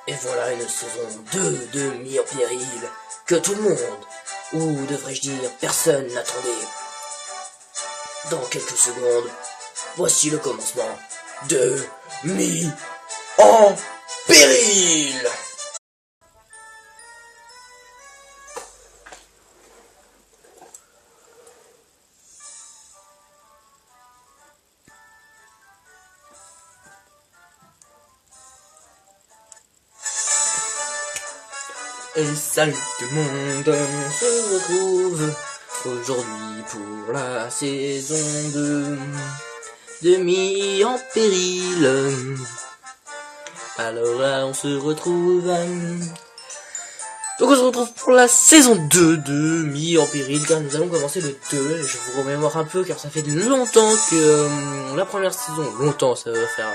Et voilà une saison 2 de Mis en péril que tout le monde, ou devrais-je dire personne, n'attendait. Dans quelques secondes, voici le commencement de Mis en péril. Et salut tout le monde, on se retrouve aujourd'hui pour la saison 2 de Mis en péril. Alors là on se retrouve, donc on se retrouve pour la saison 2 de Mis en péril, car nous allons commencer le 2. Je vous remémore un peu car ça fait longtemps que la première saison, longtemps, ça va faire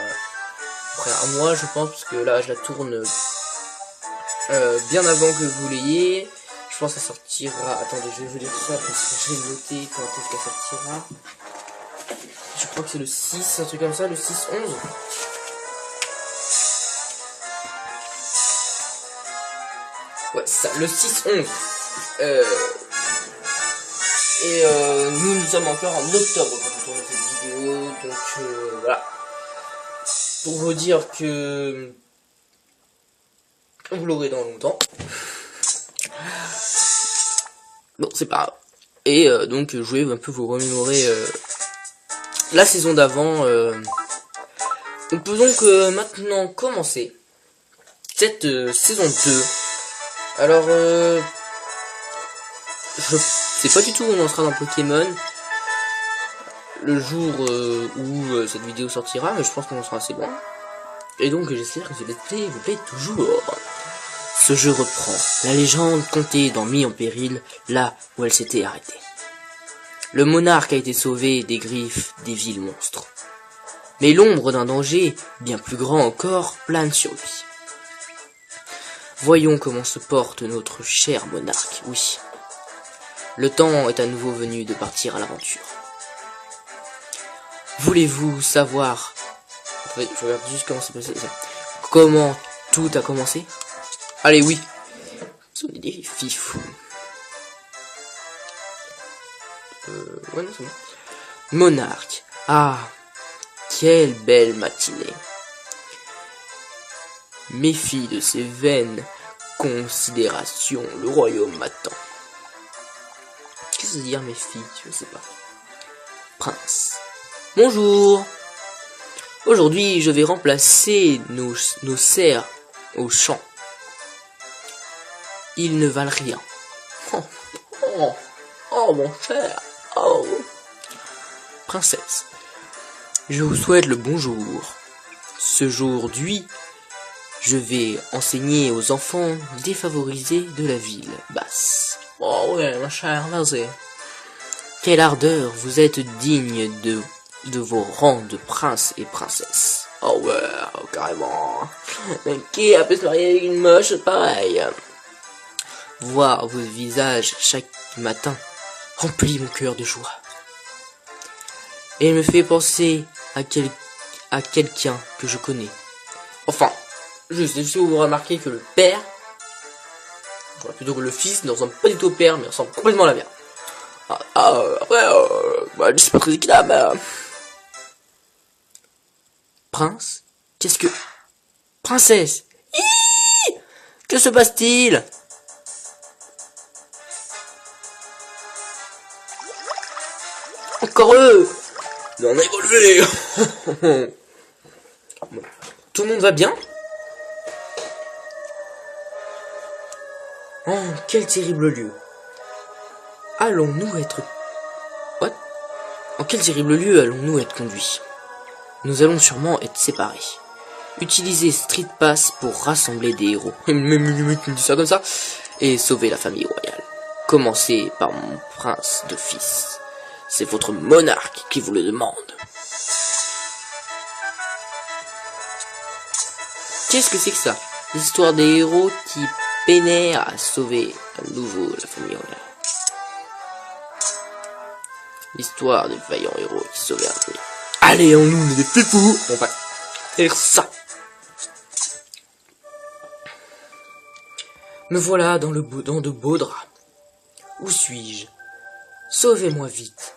après un mois je pense, parce que là je la tourne bien avant que vous l'ayez. Je pense que ça sortira, attendez, je vais vous dire ça parce que j'ai noté quand est-ce qu'elle sortira. Je crois que c'est le 6, un truc comme ça, le 6-11. Ouais, ça, le 6-11. Nous sommes encore en octobre quand je tourne cette vidéo, donc voilà. Pour vous dire que vous l'aurez dans longtemps. Bon, c'est pas grave. Et donc, je voulais un peu vous remémorer la saison d'avant. On peut donc maintenant commencer cette saison 2. Alors, je sais pas du tout où on en sera dans Pokémon le jour où cette vidéo sortira, mais je pense qu'on en sera assez loin. Et donc, j'espère que ce let's play vous plaît toujours. Ce jeu reprend la légende contée dans Mis en péril, là où elle s'était arrêtée. Le monarque a été sauvé des griffes des villes monstres. Mais l'ombre d'un danger, bien plus grand encore, plane sur lui. Voyons comment se porte notre cher monarque, oui. Le temps est à nouveau venu de partir à l'aventure. Voulez-vous savoir... Je regarde juste comment c'est passé. Comment tout a commencé? Allez, oui. Ce sont des fifous. Ouais, non, c'est bon. Monarque. Ah, quelle belle matinée. Méfie de ces vaines considérations, le royaume m'attend. Qu'est-ce que ça veut dire méfie? Je sais pas. Prince. Bonjour. Aujourd'hui, je vais remplacer nos serfs au champ. Ils ne valent rien. Oh, mon cher. Oh. Princesse, je vous souhaite le bonjour. Aujourd'hui, je vais enseigner aux enfants défavorisés de la ville basse. Oh ouais, ma chère, vas-y. Quelle ardeur, vous êtes digne de vos rangs de princes et princesses. Oh ouais, carrément. Mais qui a pu se marier avec une moche pareille? Voir vos visages chaque matin remplit mon cœur de joie. Et me fait penser à quelqu'un que je connais. Enfin, juste si vous remarquez que le père, plutôt que le fils, ne ressemble pas du tout au père, mais ressemble complètement à la mère. Après, je sais pas très équitable. Prince? Qu'est-ce que... Princesse? Hihi! Que se passe-t-il? Encore eux! On a évolué. Tout le monde va bien? Oh, quel terrible lieu. Allons-nous être... What? En quel terrible lieu allons-nous être conduits? Nous allons sûrement être séparés. Utilisez Street Pass pour rassembler des héros. Mais tu me dis ça comme ça? Et sauver la famille royale. Commencez par mon prince de fils. C'est votre monarque qui vous le demande. Qu'est-ce que c'est que ça? L'histoire des héros qui peinèrent à sauver à nouveau la famille royale. L'histoire des vaillants héros qui sauvèrent la famille. Allez, on est des fifous. On va faire ça. Me voilà dans de beaux draps. Où suis-je? Sauvez-moi vite.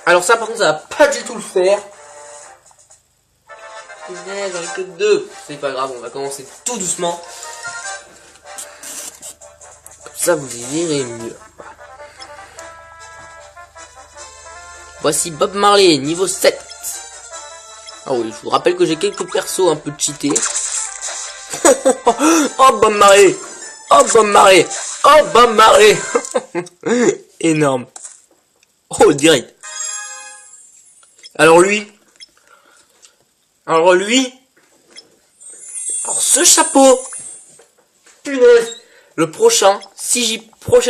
Alors ça par contre ça va pas du tout le faire. J'en ai que 2. C'est pas grave, on va commencer tout doucement. Comme ça vous y verrez mieux. Voici Bob Marley, niveau 7. Ah oui, je vous rappelle que j'ai quelques persos un peu cheatés. Oh Bob Marley. Oh Bob Marley. Oh Bob Marley. Énorme. Oh direct. Alors ce chapeau. Punaise. Le prochain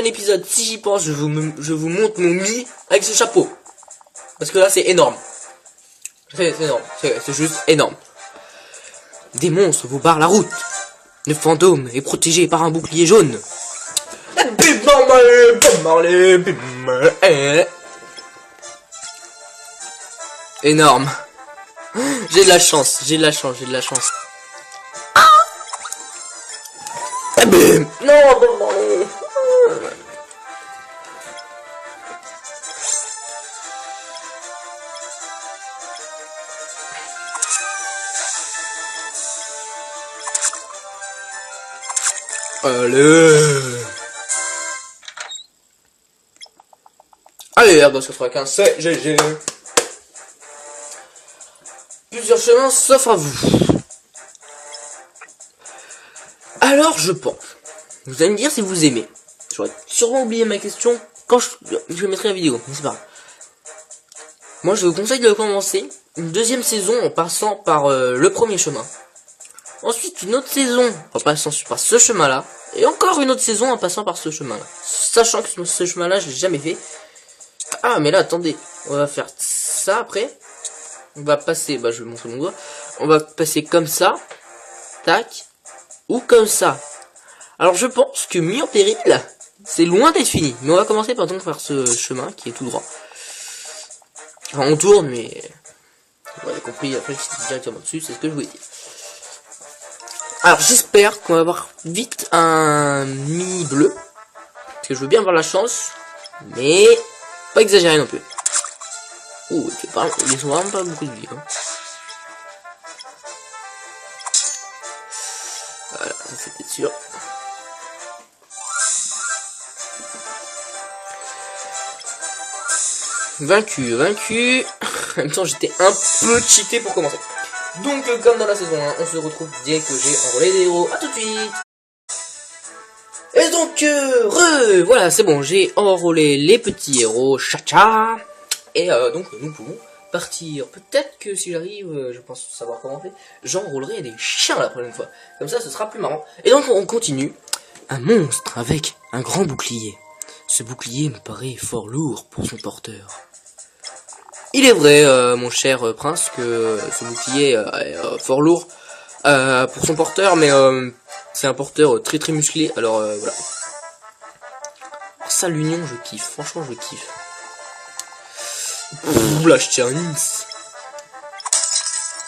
épisode, si j'y pense, je vous montre mon mi avec ce chapeau. Parce que là c'est énorme. C'est énorme. C'est juste énorme. Des monstres vous barrent la route. Le fantôme est protégé par un bouclier jaune. Énorme. J'ai de la chance. Ah non, Allez, Airbus 95, c'est GG. Plusieurs chemins s'offrent à vous. Alors, je pense. Vous allez me dire si vous aimez. J'aurais sûrement oublié ma question quand je mettrai la vidéo, mais c'est pas grave. Moi, je vous conseille de commencer une deuxième saison en passant par le premier chemin. Ensuite, une autre saison en passant par ce chemin-là. Et encore une autre saison en passant par ce chemin-là. Sachant que ce chemin-là, je l'ai jamais fait. Ah, mais là, attendez. On va faire ça après. On va passer, je vais montrer mon doigt. On va passer comme ça. Tac. Ou comme ça. Alors, je pense que mis en péril, c'est loin d'être fini. Mais on va commencer par donc faire ce chemin qui est tout droit. Enfin, on tourne, mais... Vous avez compris, après, c'est directement dessus, c'est ce que je voulais dire. Alors j'espère qu'on va avoir vite un mi bleu. Parce que je veux bien avoir la chance. Mais pas exagérer non plus. Ouh, ils sont vraiment pas beaucoup de vie. Hein. Voilà, ça c'était sûr. Vaincu. En même temps j'étais un peu cheaté pour commencer. Donc comme dans la saison 1, on se retrouve dès que j'ai enrôlé des héros. A tout de suite. Et donc voilà, c'est bon, j'ai enrôlé les petits héros, chacha. Et donc nous pouvons partir. Peut-être que si j'arrive, je pense savoir comment faire, j'enrôlerai des chiens la prochaine fois. Comme ça, ce sera plus marrant. Et donc on continue. Un monstre avec un grand bouclier. Ce bouclier me paraît fort lourd pour son porteur. Il est vrai, mon cher prince, que ce bouclier est fort lourd pour son porteur, mais c'est un porteur très très musclé, alors voilà. Ça, l'union, je kiffe, franchement, je kiffe. Oula, je tiens une.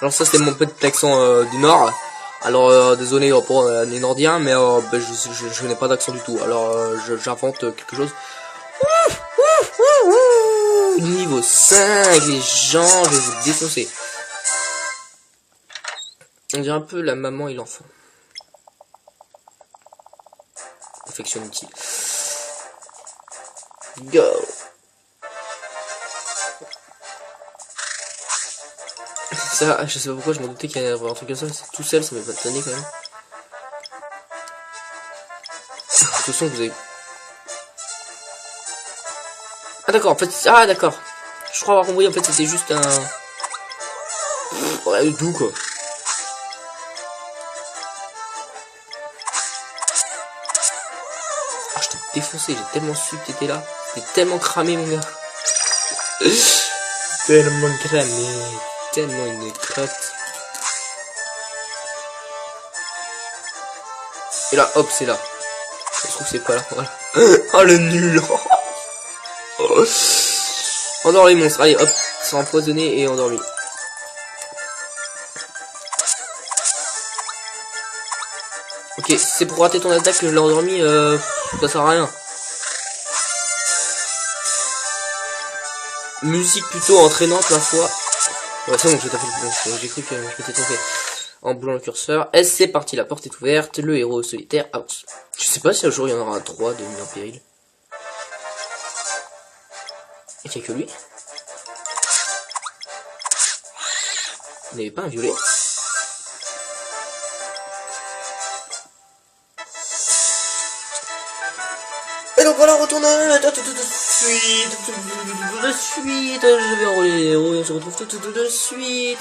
Alors ça, c'est mon petit accent du Nord. Alors, désolé pour les Nordiens, mais je n'ai pas d'accent du tout, alors j'invente quelque chose. Niveau 5, les gens, je vais vous défoncer. On dirait un peu la maman et l'enfant. Affection utile. Go. Ça, je sais pas pourquoi, je m'en doutais qu'il y allait avoir un truc comme ça, c'est tout seul, ça m'a pas étonné quand même. De toute façon, vous avez... Ah d'accord, en fait, ah d'accord. Je crois avoir compris, en fait, c'était juste un... Ouais, tout quoi. Ah, je t'ai défoncé, j'ai tellement su que t'étais là. T'es tellement cramé, mon gars. Tellement cramé. Tellement une crotte. Et là, hop, c'est là. Je trouve que c'est pas là, voilà. Oh, le nul. Endors les monstres, allez hop, ils sont empoisonnés et endormis. Ok, si c'est pour rater ton attaque que je l'ai endormi, ça sert à rien. Musique plutôt entraînante, ma foi. Ouais, c'est bon, j'ai tapé le bon. J'ai cru que je m'étais trompé. En bougeant le curseur. Et c'est parti, la porte est ouverte. Le héros solitaire avance. Je sais pas si un jour il y en aura 3 de mis en péril. Et qu'il n'y a que lui. Il n'y avait pas un violet. Et donc voilà, retourne de suite, je vais enrôler les héros et on se retrouve tout de suite.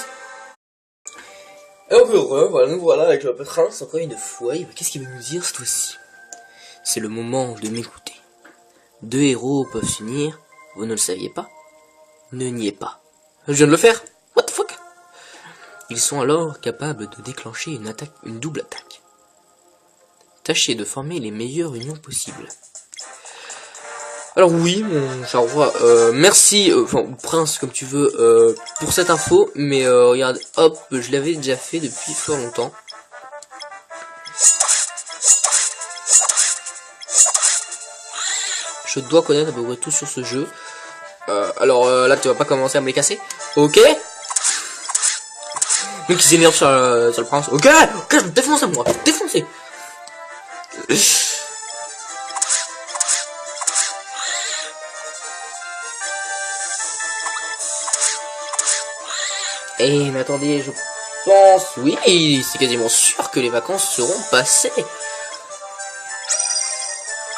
Et donc voilà, nous voilà avec le prince encore une fois. Qu'est-ce qu'il veut nous dire cette fois-ci? C'est le moment de m'écouter. 2 héros peuvent s'unir, vous ne le saviez pas? Ne niez pas. Je viens de le faire. What the fuck? Ils sont alors capables de déclencher une double attaque. Tâchez de former les meilleures unions possibles. Alors oui, mon cher roi, merci, enfin, prince, comme tu veux, pour cette info, mais regarde, hop, je l'avais déjà fait depuis fort longtemps. Je dois connaître à peu près tout sur ce jeu. Alors là, tu vas pas commencer à me les casser, ok? Donc il s'énerve sur le prince, ok, je vais me défoncer moi, défoncer. Eh mais attendez, je pense, oui, c'est quasiment sûr que les vacances seront passées.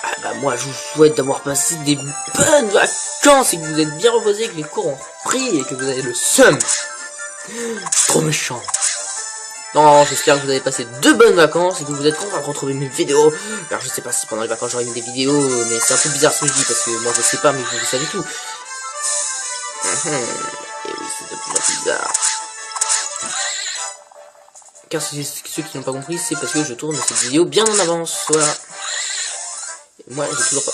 Ah bah moi je vous souhaite d'avoir passé des bonnes vacances et que vous êtes bien reposés, que les cours ont repris et que vous avez le seum. Trop méchant. Non, j'espère que vous avez passé de bonnes vacances et que vous êtes content de retrouver mes vidéos. Alors je sais pas si pendant les vacances j'aurai mis des vidéos, mais c'est un peu bizarre ce que je dis parce que moi je sais pas, mais vous le savez tout. Et oui, c'est de plus en plus bizarre. Car ceux qui n'ont pas compris, c'est parce que je tourne cette vidéo bien en avance, voilà. Et moi, j'ai toujours pas...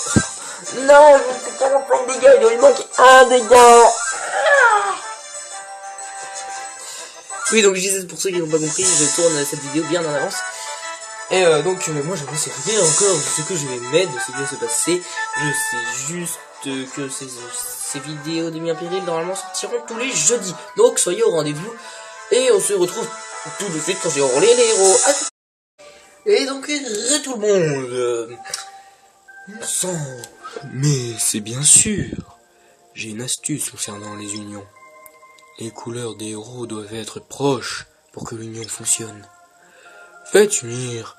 Non, je ne peux pas prendre des dégâts, il doit lui manquer un dégât. Oui, donc je disais, pour ceux qui n'ont pas compris, je tourne cette vidéo bien en avance. Et donc, moi, je ne sais rien encore de ce que je vais mettre, de ce qui va se passer. Je sais juste que ces vidéos de Mien Péril, normalement, sortiront tous les jeudis. Donc, soyez au rendez-vous. Et on se retrouve tout de suite quand j'ai enrôlé les héros. Et donc, tout le monde. Sans. Mais c'est bien sûr. J'ai une astuce concernant les unions. Les couleurs des héros doivent être proches pour que l'union fonctionne. Faites unir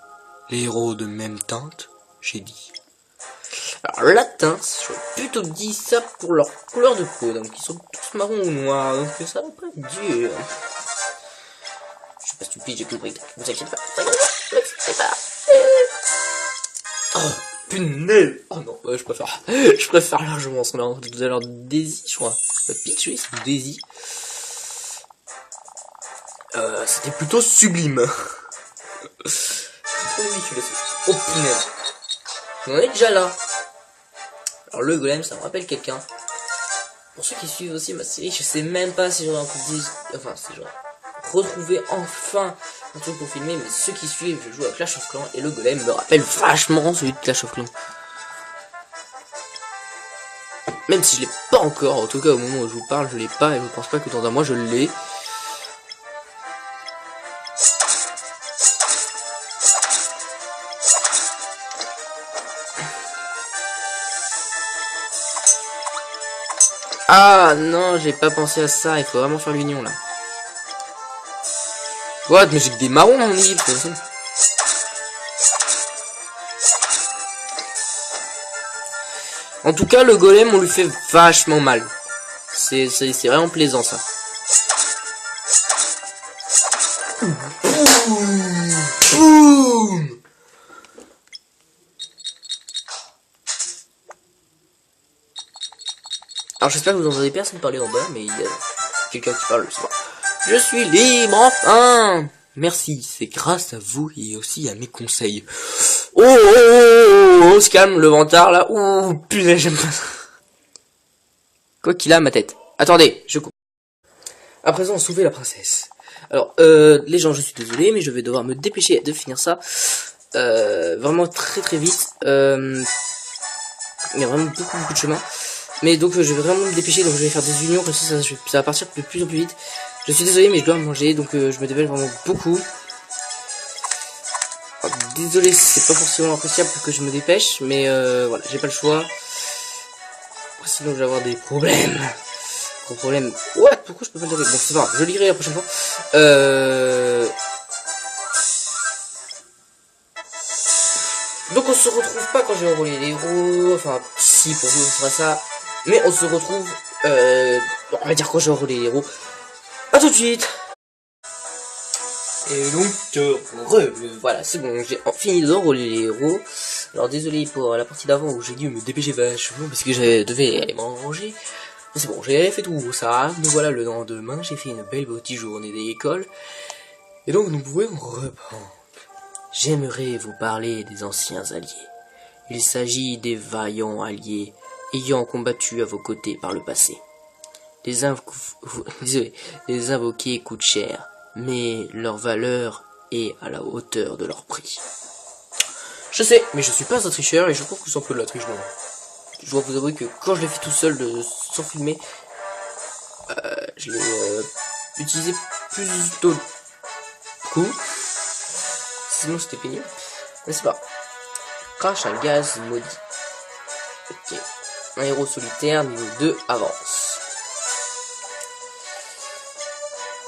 les héros de même teinte, j'ai dit. Alors la teinte, j'aurais plutôt dit ça pour leur couleur de peau, donc ils sont tous marrons ou noirs, donc ça va pas être dur. Je suis pas stupide, j'ai compris. Vous inquiétez pas, vous pas. Oh, punaise. Oh non, je préfère largement ce qu'on a rencontré tout à l'heure, Daisy, je crois. Peach, oui, c'est Daisy. C'était plutôt sublime. C'est trop ridicule, oh punaise. On est déjà là. Alors le golem, ça me rappelle quelqu'un. Pour ceux qui suivent aussi ma série, je sais même pas si j'aurais retrouvé enfin un truc pour filmer, mais ceux qui suivent, je joue à Clash of Clans et le golem me rappelle vachement celui de Clash of Clans. Même si je l'ai pas encore, en tout cas au moment où je vous parle, je l'ai pas et je pense pas que dans un mois je l'ai. Ah non, j'ai pas pensé à ça, il faut vraiment faire l'union là. What, mais j'ai que des marrons dans mon équipe, c'est possible. En tout cas, le golem, on lui fait vachement mal. C'est vraiment plaisant ça. Boum. Alors j'espère que vous entendez personne parler en bas, mais il y a quelqu'un qui parle le soir. Je suis libre enfin. Merci, c'est grâce à vous et aussi à mes conseils. On se calme le ventard là. Oh putain, j'aime pas ça. Quoi qu'il a ma tête. Attendez, je coupe. À présent, sauver la princesse. Alors, les gens, je suis désolé, mais je vais devoir me dépêcher de finir ça. vraiment très vite. Il y a vraiment beaucoup de chemin. Mais donc je vais vraiment me dépêcher, donc je vais faire des unions, comme ça va partir de plus en plus vite. Je suis désolé mais je dois manger, donc je me dépêche vraiment beaucoup. Alors, désolé si c'est pas forcément appréciable que je me dépêche, mais voilà, j'ai pas le choix. Sinon je vais avoir des problèmes. Gros problème. What? Pourquoi je peux pas le dire? Bon c'est pas grave, je lirai la prochaine fois. Donc on se retrouve pas quand j'ai enrôlé les héros, enfin si pour vous ce sera ça, mais on se retrouve, on va dire quand j'ai enrôlé les héros. A tout de suite. Et donc voilà c'est bon, j'ai fini d'enrôler les héros. Alors désolé pour la partie d'avant où j'ai dû me dépêcher vachement parce que je devais aller manger. Mais c'est bon, j'ai fait tout ça, mais voilà le lendemain j'ai fait une belle petite journée d'école. Et donc nous pouvons reprendre. J'aimerais vous parler des anciens alliés. Il s'agit des vaillants alliés ayant combattu à vos côtés par le passé. Les invoqués coûtent cher, mais leur valeur est à la hauteur de leur prix. Je sais, mais je suis pas un tricheur et je trouve que c'est un peu de la triche. Bon. Je dois vous avouer que quand je l'ai fait tout seul sans filmer, je l'ai utilisé plutôt coup. Sinon c'était pénible. Mais c'est pas. Crash un gaz maudit. Ok. Un héros solitaire, niveau 2, avance.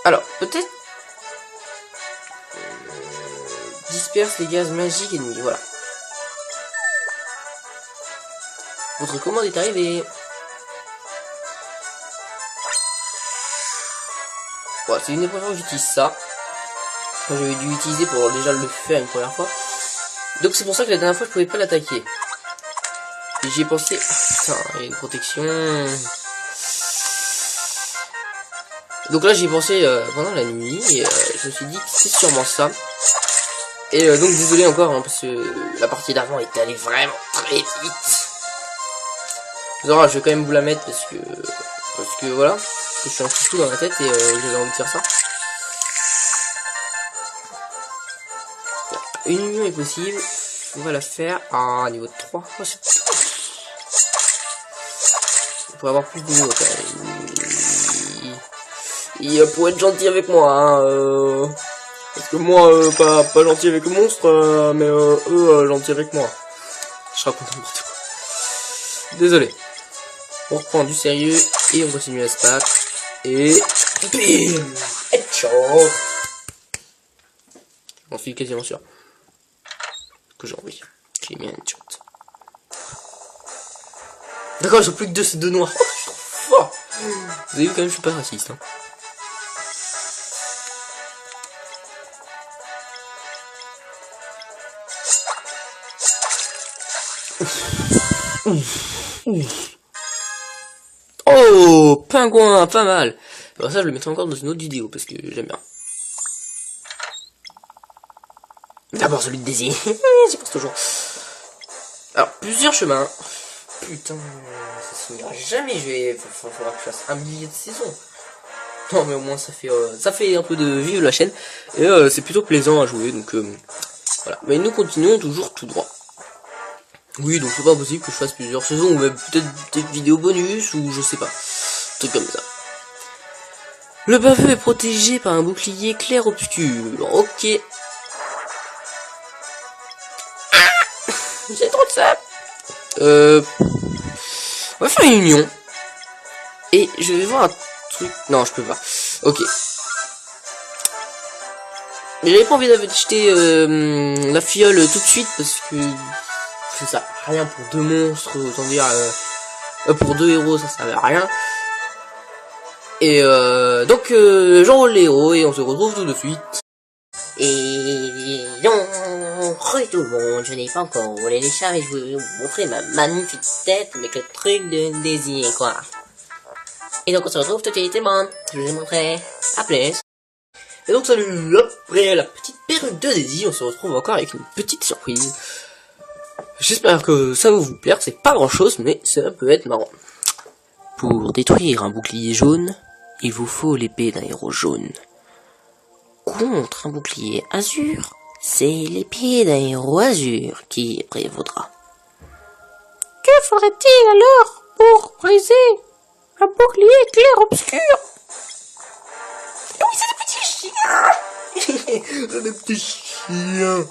Alors, peut-être... disperse les gaz magiques ennemis, voilà. Votre commande est arrivée. Voilà, c'est une des premières fois que j'utilise ça. J'avais dû l'utiliser pour déjà le faire une première fois. Donc c'est pour ça que la dernière fois je pouvais pas l'attaquer. Et j'y ai pensé. Putain, il y a une protection. Donc là j'y ai pensé pendant la nuit et je me suis dit que c'est sûrement ça. Et donc désolé encore hein, parce que la partie d'avant est allée vraiment très vite. Alors, je vais quand même vous la mettre parce que voilà, parce que je suis un petit peu dans la tête et j'avais envie de faire ça. Une union est possible. On va la faire à niveau 3. Oh, on pourrait avoir plus de niveaux quand même. Il pour être gentil avec moi, hein, parce que moi, pas gentil avec le monstre, mais eux, gentils avec moi. Je raconte n'importe quoi. Désolé. On reprend du sérieux et on continue à se battre. Et bim, headshot. J'en suis quasiment sûr que j'ai envie. J'ai mis un headshot. D'accord, ils sont plus que deux, c'est deux noirs. Oh, je suis trop fort. Vous avez vu quand même, je suis pas raciste. Hein. Oh, pingouin, pas mal. Alors ça, je le mettrai encore dans une autre vidéo parce que j'aime bien. D'abord celui de Daisy. J'y pense toujours. Alors, plusieurs chemins. Putain, ça se finira jamais. Faudra que je fasse un millier de saisons. Non, mais au moins ça fait un peu de vie de la chaîne. Et c'est plutôt plaisant à jouer. Donc voilà. Mais nous continuons toujours tout droit. Oui, donc c'est pas possible que je fasse plusieurs saisons ou même peut-être des vidéos bonus ou je sais pas. Un truc comme ça. Le baveux est protégé par un bouclier clair-obscur. Ok. J'ai trop de ça. On va faire une union. Et je vais voir un truc. Non, je peux pas. Ok. Mais j'avais pas envie d'acheter la fiole tout de suite parce que ça sert à rien pour deux monstres, autant dire pour deux héros ça servait à rien. Et donc j'enrôle les héros et on se retrouve tout de suite. Et non, tout le monde, je n'ai pas encore roulé les chars et je vais vous montrer ma magnifique tête avec le truc de désir quoi. Et donc on se retrouve tout de suite tout le monde, je vous ai montré, à plus. Et donc salut, après la petite perruque de Daisy, on se retrouve encore avec une petite surprise. J'espère que ça va vous plaire, c'est pas grand chose mais ça peut être marrant. Pour détruire un bouclier jaune, il vous faut l'épée d'un héros jaune. Contre un bouclier azur, c'est l'épée d'un héros azur qui prévaudra. Que faudrait-il alors pour briser un bouclier clair-obscur? Oui, c'est des petits chiens. Des petits chiens.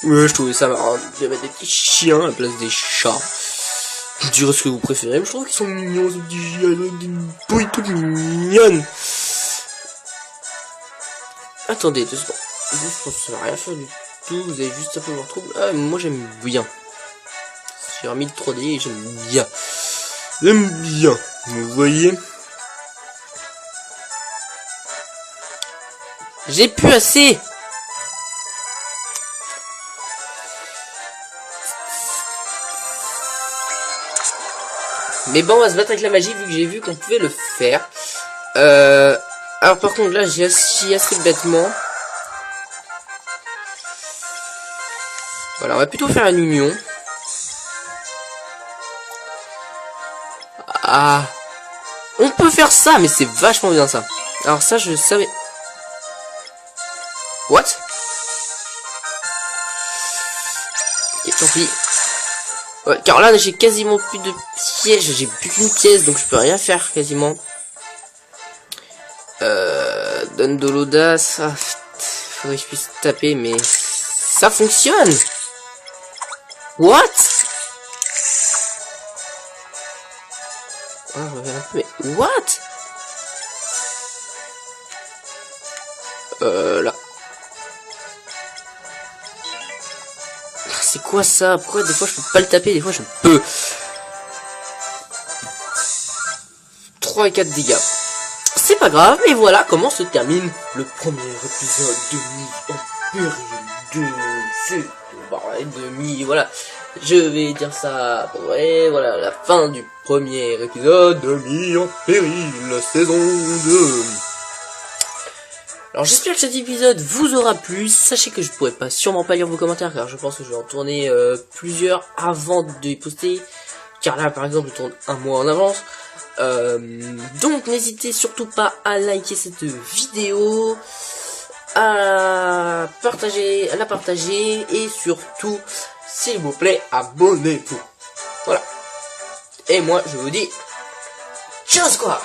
Ouais, je trouvais ça marrant de mettre des petits chiens à la place des chats. Vous direz ce que vous préférez, mais je trouve qu'ils sont mignons, ces petits chiens, des pouilles toutes mignonnes. Attendez 2 secondes. Je pense que ça va rien faire du tout, vous avez juste un peu voir trouble. Ah, moi j'aime bien. J'ai remis le 3D et j'aime bien. J'aime bien. Vous voyez? J'ai plus assez. Mais bon, on va se battre avec la magie vu que j'ai vu qu'on pouvait le faire. Alors par contre là j'ai assez bêtement. Voilà, on va plutôt faire une union. Ah, on peut faire ça, mais c'est vachement bien ça. Alors ça je savais. What? Ok, tant pis. Ouais, car là j'ai quasiment plus de pièges, j'ai plus qu'une pièce donc je peux rien faire quasiment. Donne de l'audace. Ah, faudrait que je puisse taper mais ça fonctionne. What? Ah, je reviens un peu mais what? Là. C'est quoi ça? Pourquoi des fois je peux pas le taper, des fois je peux? 3 et 4 dégâts. C'est pas grave, et voilà comment se termine le premier épisode de Mi en péril de Mi, voilà. Je vais dire ça pour vrai, voilà, la fin du premier épisode de Mi en péril, la saison 2. Alors j'espère que cet épisode vous aura plu. Sachez que je pourrais pas sûrement pas lire vos commentaires car je pense que je vais en tourner plusieurs avant de les poster. Car là par exemple je tourne un mois en avance. Donc n'hésitez surtout pas à liker cette vidéo, à la partager et surtout s'il vous plaît abonnez-vous. Voilà. Et moi je vous dis ciao quoi.